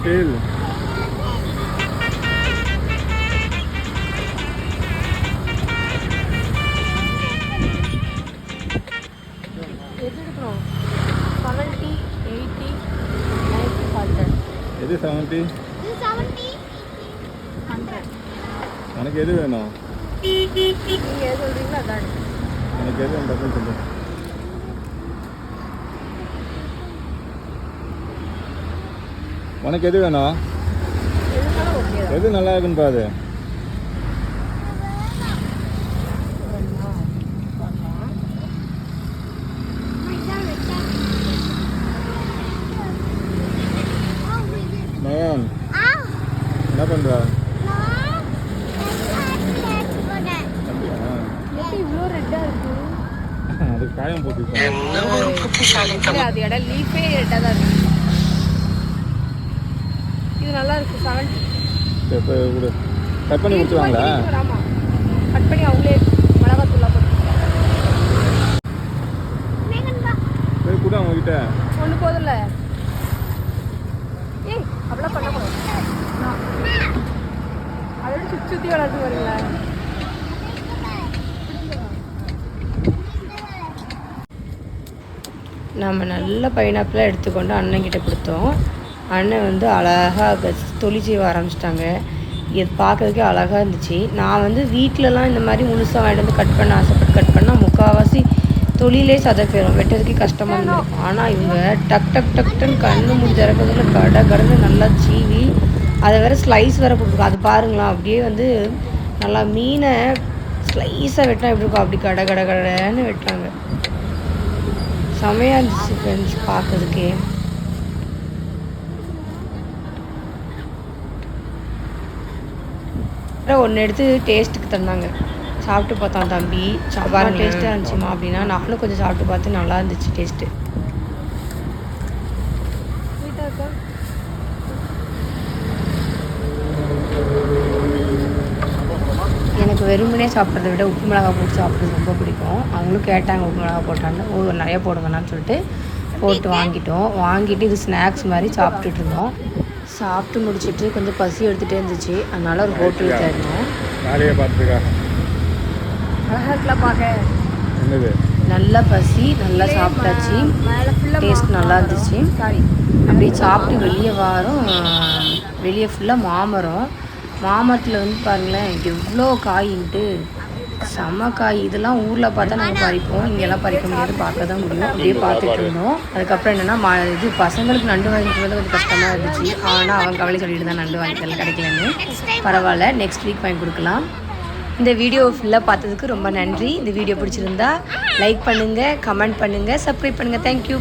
tail. எது 70? உனக்கு எது வேணும்? எனக்கு எது வேணும் சொல்லு. உனக்கு எது வேணும்? எது நல்லா இருக்குன்னு பாரு. மகன் என்ன பண்ற? அது காயம் போட்டு அது இடம் லீஃபே ரெட்டாக தான் இருக்கு. இது நல்லா இருக்கு. 70 கட் பண்ணி கொடுத்துருவாங்களா? ஆமாம், கட் பண்ணி அவங்களே மிளகாத்தூள்லாம் போட்டு கூட அவங்ககிட்ட ஒன்று போதில்ல. ஏய் அப்படிலாம் பண்ணக்கூடாது. அதோட சுற்றி வளர்த்து வருங்களா? நம்ம நல்ல பைனாப்பிளாக எடுத்துக்கொண்டு அண்ணன்கிட்ட கொடுத்தோம். அண்ணன் வந்து அழகாக தொழில் செய்ய ஆரம்பிச்சிட்டாங்க. இது பார்க்கறதுக்கே அழகாக இருந்துச்சு. நான் வந்து வீட்டிலலாம் இந்த மாதிரி முழுசாக வாங்கிட்டு வந்து கட் பண்ண ஆசைப்பட்டு கட் பண்ணால் முக்கால்வாசி தொழிலே சதைப்பேரும், வெட்டுறதுக்கே கஷ்டமாக இருந்திருக்கும். ஆனால் இவங்க டக் டக் டக்குன்னு கண்ணு முடிஞ்ச இறக்கிறதுல கடன்னு நல்லா சீவி அதை வேறு ஸ்லைஸ் வேறு போட்டுருக்கோம். அது பாருங்களா, அப்படியே வந்து நல்லா மீனை ஸ்லைஸாக வெட்டினா எப்படி இருக்கும், அப்படி கடன்னு வெட்டுறாங்க. செமையாக இருந்துச்சு ஃப்ரெண்ட்ஸ் பார்க்கறதுக்கே. ஒன்று எடுத்து டேஸ்ட்டுக்கு தந்தாங்க. சாப்பிட்டு பார்த்தோம் தம்பி, சாப்பாடு டேஸ்ட்டாக இருந்துச்சுமா அப்படின்னா. நானும் கொஞ்சம் சாப்பிட்டு பார்த்து நல்லா இருந்துச்சு டேஸ்ட்டு. எனக்கு வெறுமனே சாப்பிட்றத விட உப்பு மிளகா போட்டு சாப்பிட்றது ரொம்ப பிடிக்கும். அவங்களும் கேட்டாங்க உப்பு மிளகா போட்டாங்க. நிறைய போடுங்கண்ணான்னு சொல்லிட்டு போட்டு வாங்கிட்டு இது ஸ்நாக்ஸ் மாதிரி சாப்பிட்டுட்டு இருந்தோம். சாப்பிட்டு முடிச்சுட்டு கொஞ்சம் பசி எடுத்துகிட்டே இருந்துச்சு. அதனால ஒரு ஹோட்டலுக்கு தேடினோம். அழகாக இருக்கலாம் பார்க்க. நல்லா பசி, நல்லா சாப்பிட்டாச்சு. டேஸ்ட் நல்லா இருந்துச்சு. அப்படி சாப்பிட்டு வெளியே வரோம். வெளியே ஃபுல்லாக மாமரத்தில் வந்து பாருங்களேன் எவ்வளோ காயின்ட்டு, செம்ம காய். இதெல்லாம் ஊரில் பார்த்தா நம்ம பறிப்போம், இங்கெல்லாம் பறிக்க முடியாது, பார்க்க தான் முடியும். அப்படியே பார்த்துட்டு இருந்தோம். அதுக்கப்புறம் என்னென்னா இது பசங்களுக்கு நண்டு வாங்கிட்டு வந்து கொஞ்சம் கஷ்டமாக இருந்துச்சு. ஆனால் அவங்க கவலை சொல்லிட்டு தான் நண்டு வாங்கிக்கலாம் கிடைக்கலன்னு. பரவாயில்ல, நெக்ஸ்ட் வீக் வாங்கி கொடுக்கலாம். இந்த வீடியோ ஃபுல்லாக பார்த்ததுக்கு ரொம்ப நன்றி. இந்த வீடியோ பிடிச்சிருந்தா லைக் பண்ணுங்கள், கமெண்ட் பண்ணுங்கள், சப்ஸ்கிரைப் பண்ணுங்கள். தேங்க்யூ.